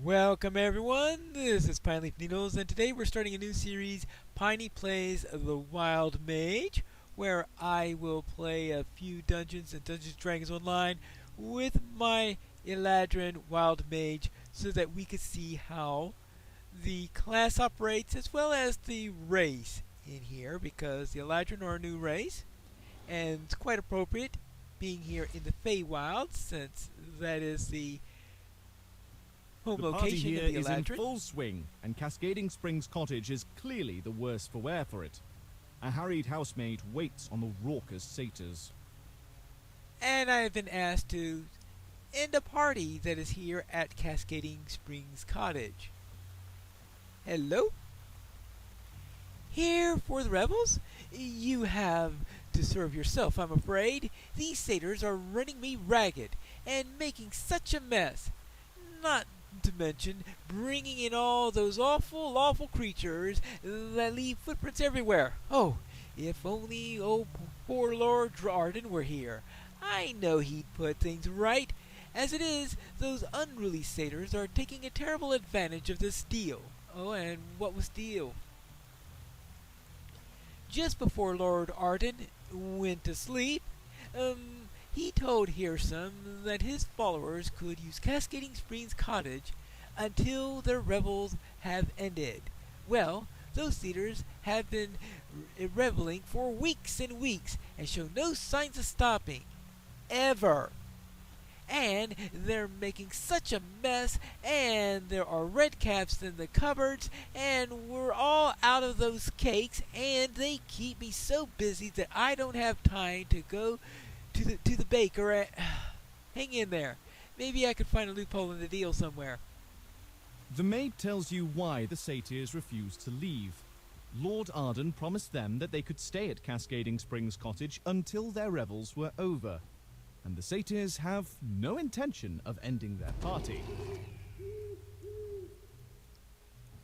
Welcome everyone, this is Pineleaf Needles, and today we're starting a new series, Piney Plays the Wild Mage, where I will play a few dungeons and Dungeons & Dragons Online with my Eladrin Wild Mage so that we could see how the class operates as well as the race in here, because the Eladrin are a new race, and it's quite appropriate being here in the Feywild since that is the home The party location here of the is in Eladrin. full swing, and Cascading Springs Cottage is clearly the worse for wear for it. A harried housemaid waits on the raucous satyrs. And I have been asked to end a party that is here at Cascading Springs Cottage. Hello? Here for the Revels? You have to serve yourself, I'm afraid. These satyrs are running me ragged and making such a mess. Not to mention bringing in all those awful creatures that leave footprints everywhere. Oh, if only poor Lord Arden were here. I know he'd put things right. As it is, those unruly satyrs are taking a terrible advantage of this deal. Oh, and what was the deal? Just before Lord Arden went to sleep, he told Hearsome that his followers could use Cascading Springs Cottage until their revels have ended. Well, those satyrs have been reveling for weeks and weeks and show no signs of stopping. Ever. And they're making such a mess, and there are red caps in the cupboards, and we're all out of those cakes, and they keep me so busy that I don't have time to go to the baker. Hang in there. Maybe I could find a loophole in the deal somewhere. The maid tells you why the satyrs refuse to leave. Lord Arden promised them that they could stay at Cascading Springs Cottage until their revels were over, and the satyrs have no intention of ending their party.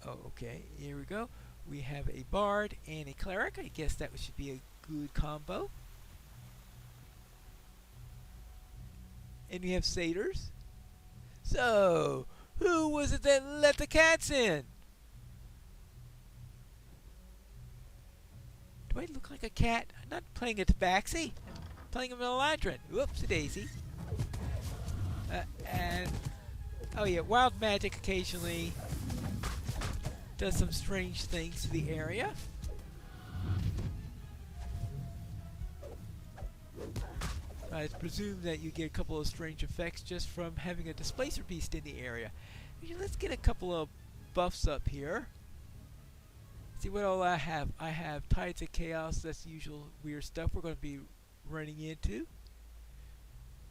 Oh, okay, here we go. We have a bard and a cleric. I guess that should be a good combo. And we have satyrs. So, who was it that let the cats in? Do I look like a cat? I'm not playing a tabaxi. I'm playing a Eladrin. Whoops, a daisy. And oh yeah, wild magic occasionally does some strange things to the area. I presume that you get a couple of strange effects just from having a displacer beast in the area. Let's get a couple of buffs up here. See what all I have. I have Tides of Chaos. That's the usual weird stuff we're going to be running into.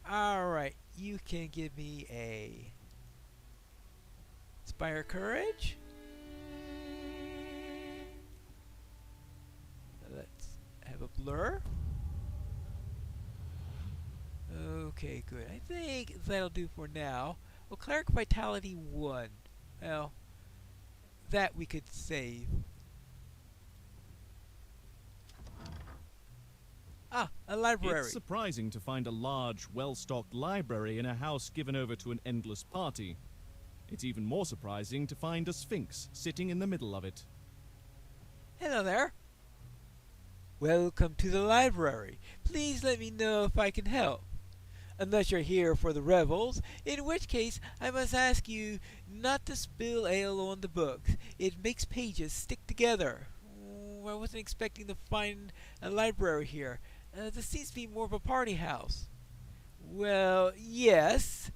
Alright, you can give me a Spire Courage. Let's have a Blur. Okay, good. I think that'll do for now. Well, Cleric Vitality 1. Well, that we could save. Ah, a library. It's surprising to find a large, well-stocked library in a house given over to an endless party. It's even more surprising to find a sphinx sitting in the middle of it. Hello there. Welcome to the library. Please let me know if I can help. Unless you're here for the revels, in which case I must ask you not to spill ale on the books. It makes pages stick together. I wasn't expecting to find a library here. This seems to be more of a party house. Well, yes.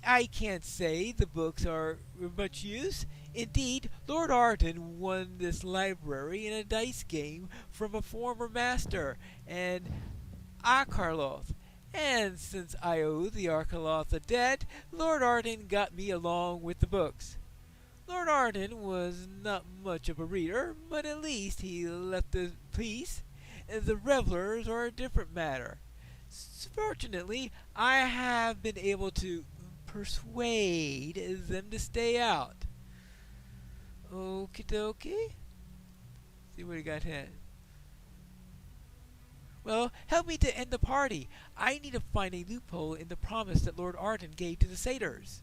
I can't say the books are much use. Indeed, Lord Arden won this library in a dice game from a former master, and Akarloth. And since I owe the Arkaloth a debt, Lord Arden got me along with the books. Lord Arden was not much of a reader, but at least he left the peace. The revelers are a different matter. Fortunately, I have been able to persuade them to stay out. Okie dokie. See what he got here. Well, help me to end the party. I need to find a loophole in the promise that Lord Arden gave to the satyrs.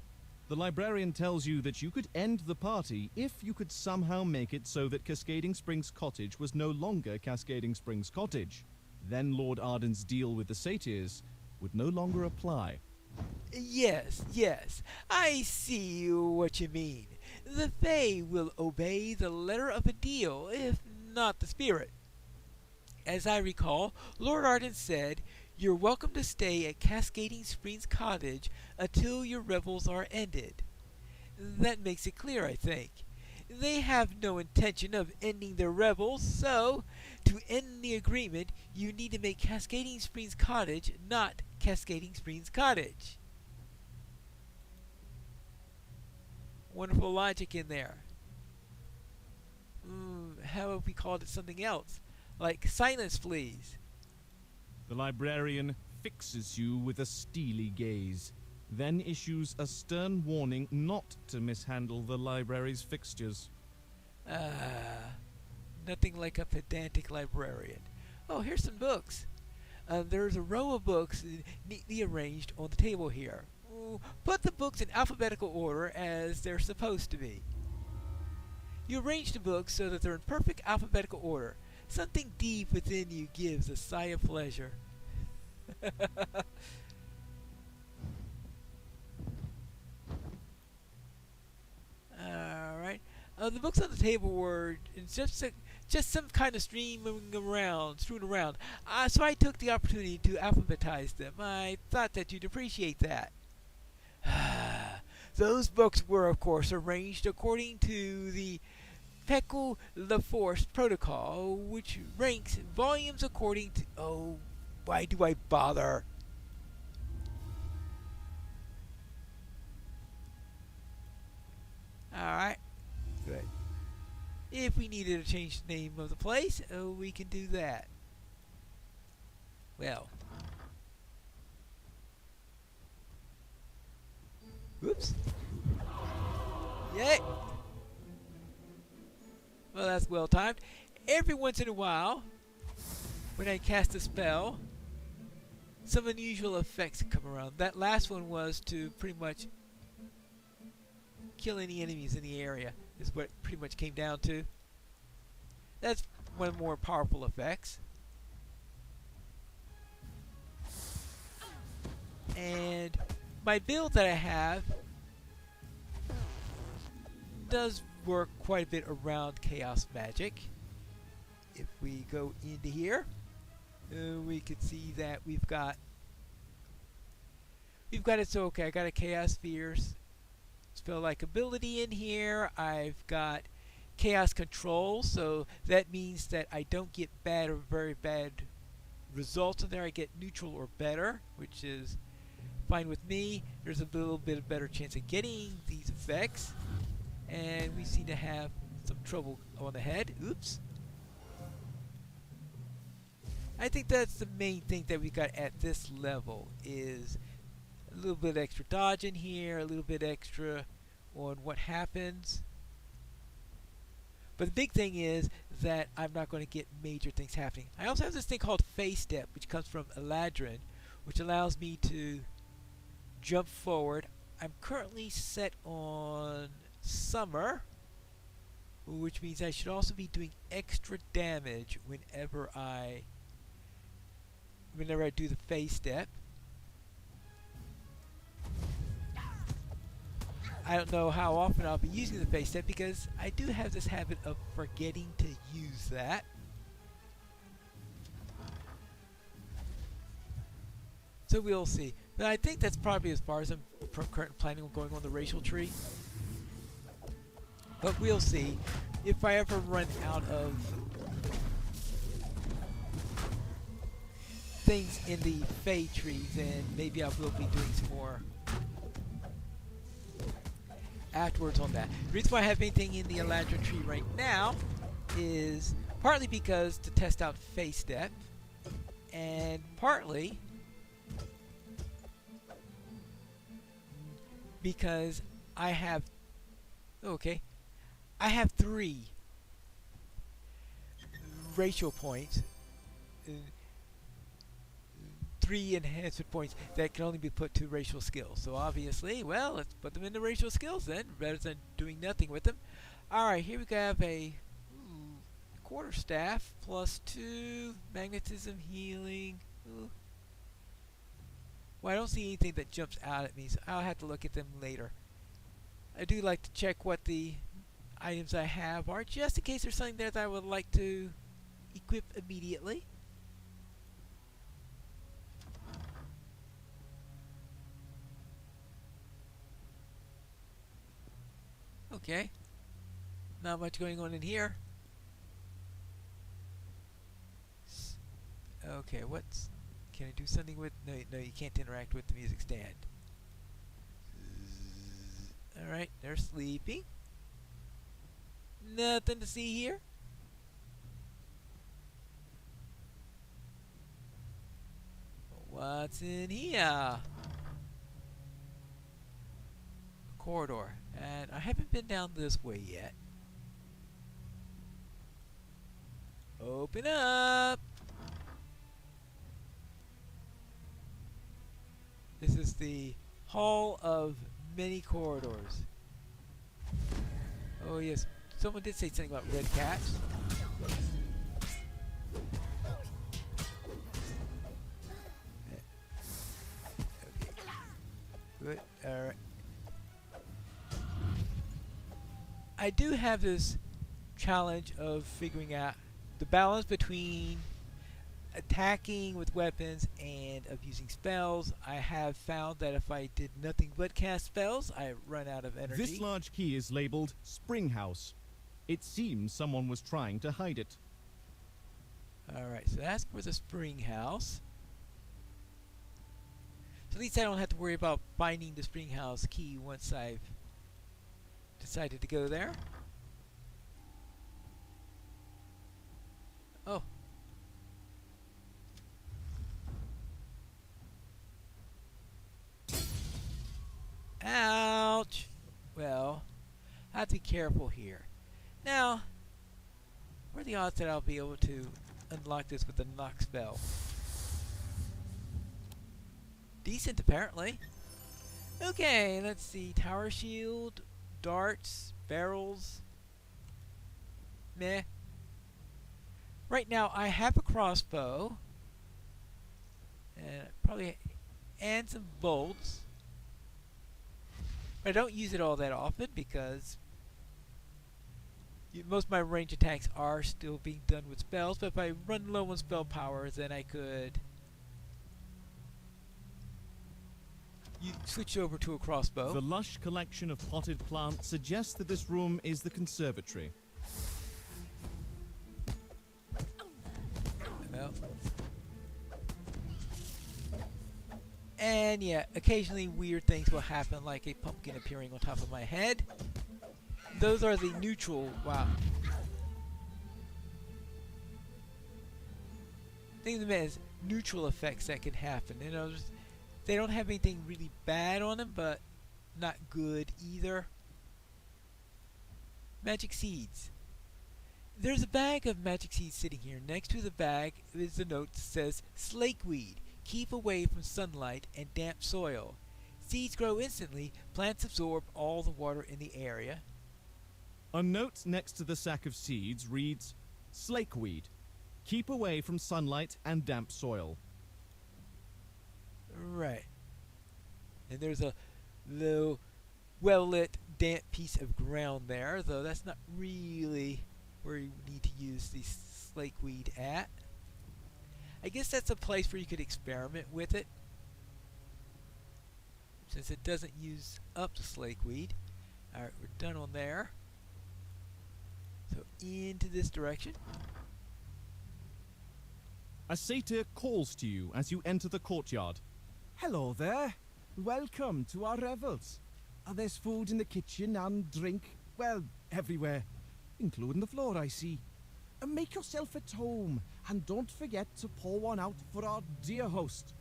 The librarian tells you that you could end the party if you could somehow make it so that Cascading Springs Cottage was no longer Cascading Springs Cottage. Then Lord Arden's deal with the satyrs would no longer apply. Yes, yes, I see what you mean. The Fae will obey the letter of a deal, if not the spirit. As I recall, Lord Arden said, "You're welcome to stay at Cascading Springs Cottage until your revels are ended." That makes it clear, I think. They have no intention of ending their revels, so to end the agreement, you need to make Cascading Springs Cottage not Cascading Springs Cottage. Wonderful logic in there. How if we called it something else? Like silence fleas. The librarian fixes you with a steely gaze, then issues a stern warning not to mishandle the library's fixtures. Nothing like a pedantic librarian. Oh, here's some books. There's a row of books neatly arranged on the table here. Put the books in alphabetical order as they're supposed to be. You arrange the books so that they're in perfect alphabetical order. Something deep within you gives a sigh of pleasure. Alright. The books on the table were just some kind of strewn around. So I took the opportunity to alphabetize them. I thought that you'd appreciate that. Those books were, of course, arranged according to the Peckle LaForce protocol, which ranks volumes according to... Oh, why do I bother? Alright, good. If we needed to change the name of the place, we can do that. Well. Whoops. Yay! Well, that's well timed. Every once in a while, when I cast a spell, some unusual effects come around. That last one was to pretty much kill any enemies in the area, is what it pretty much came down to. That's one of the more powerful effects. And my build that I have does work quite a bit around chaos magic. If we go into here, we can see that we've got it so okay. I got a chaos spheres spell like ability in here. I've got chaos control, so that means that I don't get bad or very bad results in there. I get neutral or better, which is fine with me. There's a little bit of better chance of getting these effects, and we seem to have some trouble on the head. Oops. I think that's the main thing that we got at this level, is a little bit extra dodge in here, a little bit extra on what happens. But the big thing is that I'm not going to get major things happening. I also have this thing called Phase Step, which comes from Eladrin, which allows me to jump forward. I'm currently set on Summer, which means I should also be doing extra damage whenever I do the Phase Step. I don't know how often I'll be using the Phase Step because I do have this habit of forgetting to use that. So we'll see. But I think that's probably as far as I'm currently planning on going on the racial tree. But we'll see. If I ever run out of things in the Fey tree, then maybe I will be doing some more afterwards on that. The reason why I have anything in the Eladrin tree right now is partly because to test out Phase Step, and partly because I have I have 3 racial points, 3 enhancement points that can only be put to racial skills. So obviously, well, let's put them into racial skills then, rather than doing nothing with them. Alright, here we have a quarterstaff, +2, magnetism, healing. Ooh. Well, I don't see anything that jumps out at me, so I'll have to look at them later. I do like to check what the items I have are, just in case there's something there that I would like to equip immediately. Okay. Not much going on in here. Okay, what's... Can I do something with... No, you can't interact with the music stand. Alright, they're sleeping. Nothing to see here. What's in here? A corridor. And I haven't been down this way yet. Open up! This is the Hall of Many Corridors. Oh yes, someone did say something about red cats. Okay. Good. Alright. I do have this challenge of figuring out the balance between attacking with weapons and of using spells. I have found that if I did nothing but cast spells, I run out of energy. This large key is labeled Spring House. It seems someone was trying to hide it. Alright, so that's for the spring house. So at least I don't have to worry about finding the spring house key once I've decided to go there. Oh. Ouch! Well, I have to be careful here. Now, what are the odds that I'll be able to unlock this with a knock spell? Decent, apparently. Okay, let's see. Tower shield, darts, barrels. Meh. Right now, I have a crossbow. And some bolts. I don't use it all that often because most of my range attacks are still being done with spells, but if I run low on spell power, then I could switch over to a crossbow. The lush collection of potted plants suggests that this room is the conservatory. Well. And yeah, occasionally weird things will happen, like a pumpkin appearing on top of my head. Those are the neutral, wow. Think of them as neutral effects that can happen. You know, they don't have anything really bad on them, but not good either. Magic seeds. There's a bag of magic seeds sitting here. Next to the bag is a note that says slakeweed. Keep away from sunlight and damp soil. Seeds grow instantly. Plants absorb all the water in the area. A note next to the sack of seeds reads, Slakeweed. Keep away from sunlight and damp soil. Right. And there's a little well-lit, damp piece of ground there, though that's not really where you need to use the slakeweed at. I guess that's a place where you could experiment with it, since it doesn't use up the slakeweed. Alright, we're done on there. So into this direction. A satyr calls to you as you enter the courtyard. Hello there. Welcome to our revels. There's food in the kitchen and drink, well, everywhere, including the floor, I see. Make yourself at home, and don't forget to pour one out for our dear host,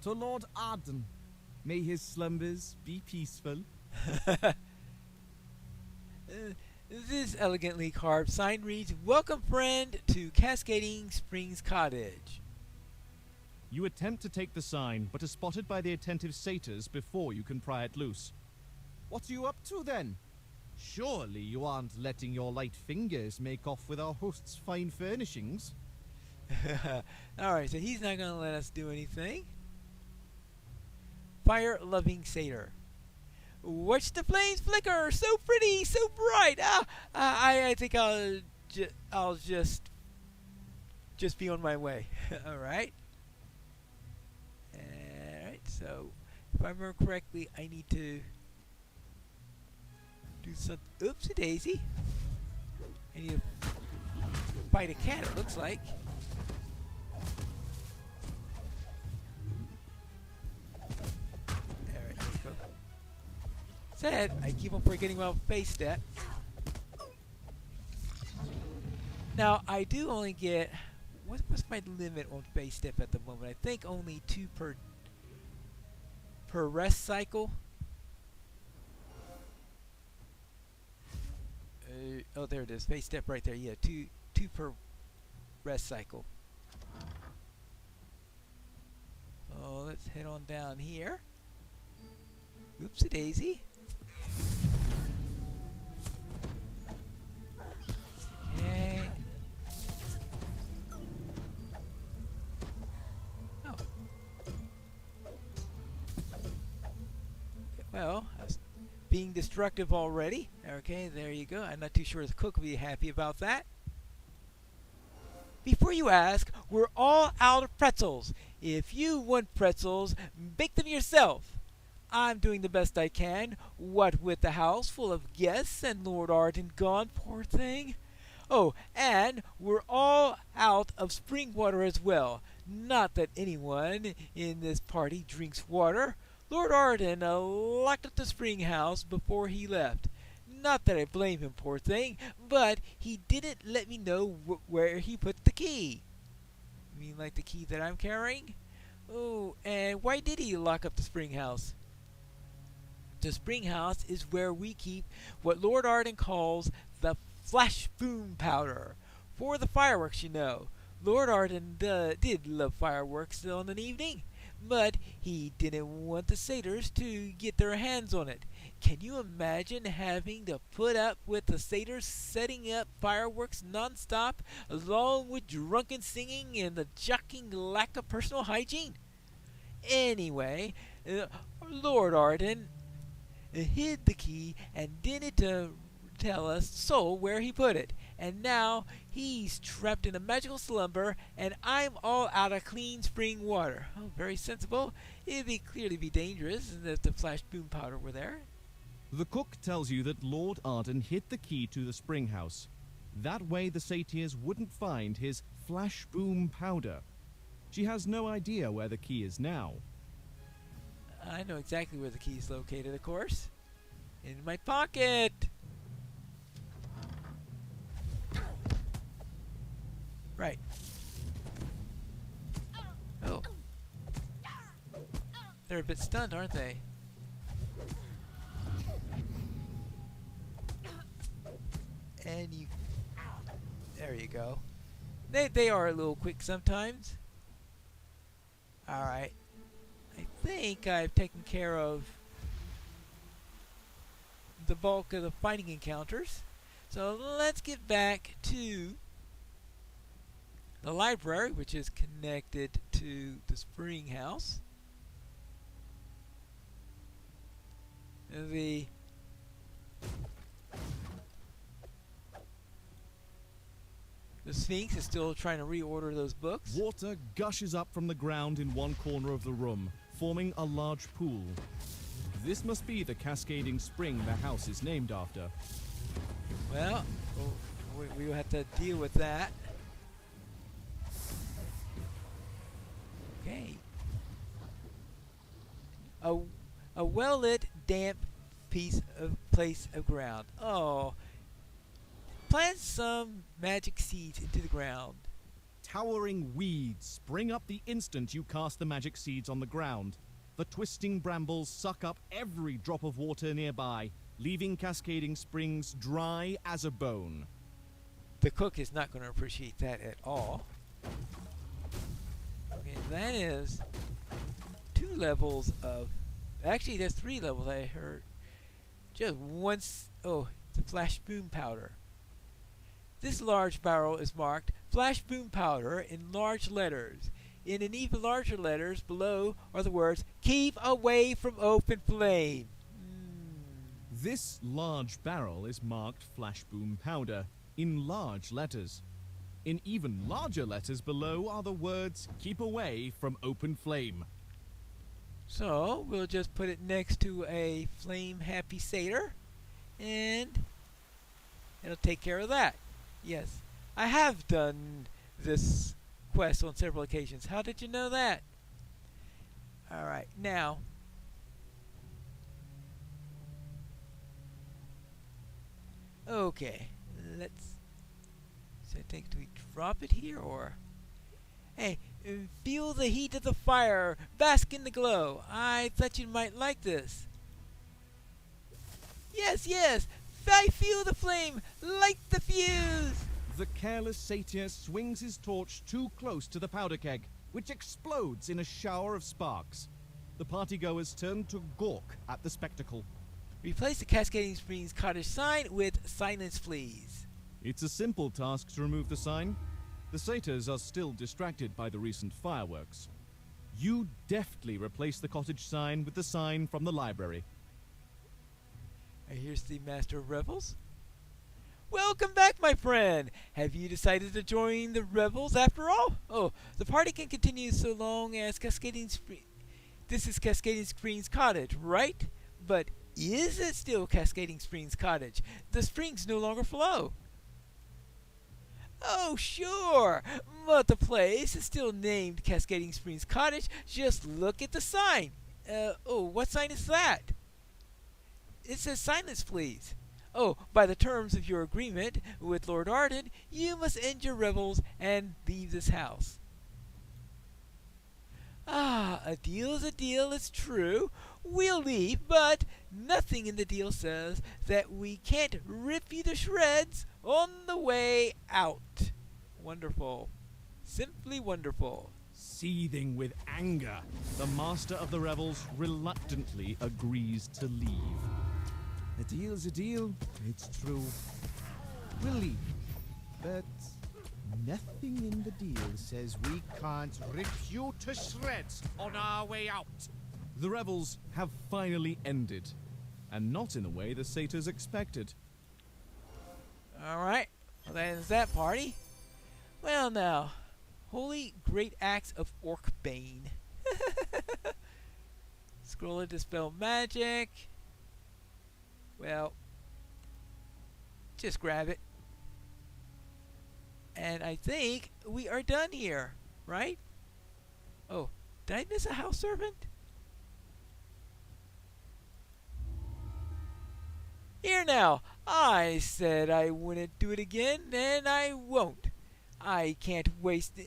to Lord Arden. May his slumbers be peaceful. This elegantly carved sign reads, Welcome friend to Cascading Springs Cottage. You attempt to take the sign, but are spotted by the attentive satyrs before you can pry it loose. What are you up to then? Surely you aren't letting your light fingers make off with our host's fine furnishings? Alright, so he's not going to let us do anything. Fire-loving satyr. Watch the flames flicker! So pretty, so bright! I think I'll just be on my way. Alright. Alright, so if I remember correctly, I need to do something. Oopsie daisy. I need to fight a cat, it looks like. Alright, let's go. Said, I keep on forgetting about face step. Now, I do only get... What's my limit on face step at the moment? I think only 2 per rest cycle. Oh, there it is. Face step right there. Yeah, 2 per rest cycle. Oh, let's head on down here. Oopsie daisy. Okay. Oh. Well, I was being destructive already. Okay, there you go. I'm not too sure the cook will be happy about that. Before you ask, we're all out of pretzels. If you want pretzels, bake them yourself. I'm doing the best I can. What with the house full of guests and Lord Arden gone, poor thing. Oh, and we're all out of spring water as well. Not that anyone in this party drinks water. Lord Arden locked up the spring house before he left. Not that I blame him, poor thing, but he didn't let me know where he put the key. You mean like the key that I'm carrying? Oh, and why did he lock up the spring house? The spring house is where we keep what Lord Arden calls the flash boom powder. For the fireworks, you know. Lord Arden did love fireworks on an evening, but he didn't want the satyrs to get their hands on it. Can you imagine having to put up with the satyrs setting up fireworks non-stop, along with drunken singing and the shocking lack of personal hygiene? Anyway, Lord Arden hid the key and didn't tell us so where he put it. And now he's trapped in a magical slumber, and I'm all out of clean spring water. Oh, very sensible. It'd clearly be dangerous if the flash boom powder were there. The cook tells you that Lord Arden hid the key to the spring house. That way the satyrs wouldn't find his flash boom powder. She has no idea where the key is now. I know exactly where the key is located, of course. In my pocket! Right. Oh. They're a bit stunned, aren't they? And you... There you go. They are a little quick sometimes. Alright. I think I've taken care of the bulk of the fighting encounters. So let's get back to the library, which is connected to the spring house. The Sphinx is still trying to reorder those books. Water gushes up from the ground in one corner of the room, forming a large pool. This must be the cascading spring the house is named after. Well, we will have to deal with that. Okay. A well-lit, damp place of ground. Oh. Plant some magic seeds into the ground. Towering weeds spring up the instant you cast the magic seeds on the ground. The twisting brambles suck up every drop of water nearby, leaving cascading springs dry as a bone. The cook is not going to appreciate that at all. Okay, that is 2 levels of... Actually, there's 3 levels I heard. Just once... Oh, it's a flash boom powder. This large barrel is marked Flash Boom Powder in large letters. In an even larger letters below are the words, "Keep away from open flame." This large barrel is marked Flash Boom Powder in large letters. In even larger letters below are the words, "Keep away from open flame." So, we'll just put it next to a flame-happy satyr, and it'll take care of that. Yes, I have done this quest on several occasions. How did you know that? Alright, now... Okay, let's... So I think, do we drop it here, or... Hey, feel the heat of the fire, bask in the glow. I thought you might like this. Yes, yes! I feel the flame! Light the fuse! The careless satyr swings his torch too close to the powder keg, which explodes in a shower of sparks. The partygoers turn to gawk at the spectacle. Replace the Cascading Springs cottage sign with silence fleas. It's a simple task to remove the sign. The satyrs are still distracted by the recent fireworks. You deftly replace the cottage sign with the sign from the library. And here's the Master of Revels. Welcome back, my friend! Have you decided to join the Revels after all? Oh, the party can continue so long as Cascading Springs... This is Cascading Springs Cottage, right? But is it still Cascading Springs Cottage? The springs no longer flow. Oh, sure! But the place is still named Cascading Springs Cottage. Just look at the sign. Oh, what sign is that? It says silence, please. Oh, by the terms of your agreement with Lord Arden, you must end your revels and leave this house. Ah, a deal is a deal, it's true. We'll leave, but nothing in the deal says that we can't rip you to shreds on the way out. Wonderful. Simply wonderful. Seething with anger, the master of the revels reluctantly agrees to leave. A deal's a deal, it's true. We'll leave, but nothing in the deal says we can't rip you to shreds on our way out. The revels have finally ended, and not in the way the satyrs expected. Alright, well that ends that party. Well now, holy great axe of Orcbane. Scroll to dispel magic. Well, just grab it. And I think we are done here, right? Oh, did I miss a house servant? Here now, I said I wouldn't do it again, and I won't. I can't waste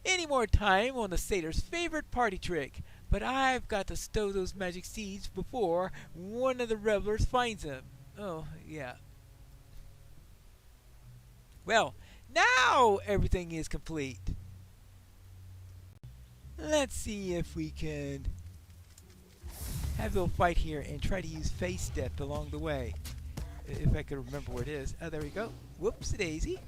any more time on the satyr's favorite party trick, but I've got to stow those magic seeds before one of the revelers finds them. Oh, yeah. Well, now everything is complete. Let's see if we can have a little fight here and try to use face step along the way. If I could remember where it is. Oh, there we go. Whoops, daisy.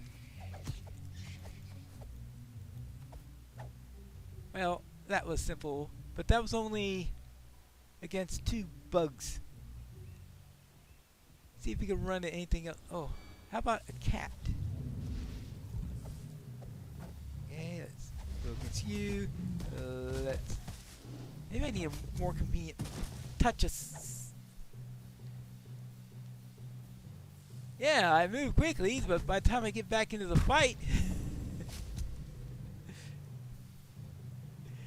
Well, that was simple, but that was only against 2 bugs. See if we can run into anything else. Oh, how about a cat? Okay, let's go against you. Let's... Maybe I need a more convenient touch. Yeah, I move quickly, but by the time I get back into the fight,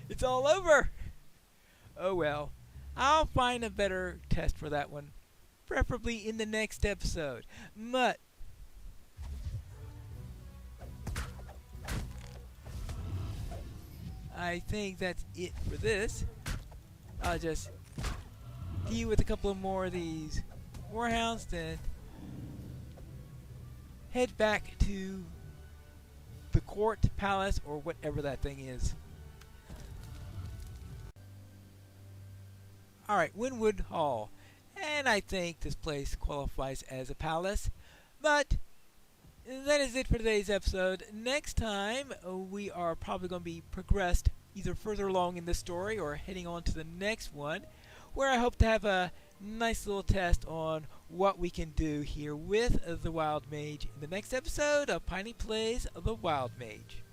it's all over. Oh well. I'll find a better test for that one, preferably in the next episode. But I think that's it for this. I'll just deal with a couple of more of these warhounds, then head back to the court palace or whatever that thing is. Alright, Winwood Hall. And I think this place qualifies as a palace. But that is it for today's episode. Next time, we are probably going to be progressed either further along in the story or heading on to the next one, where I hope to have a nice little test on what we can do here with the Wild Mage in the next episode of Piney Plays the Wild Mage.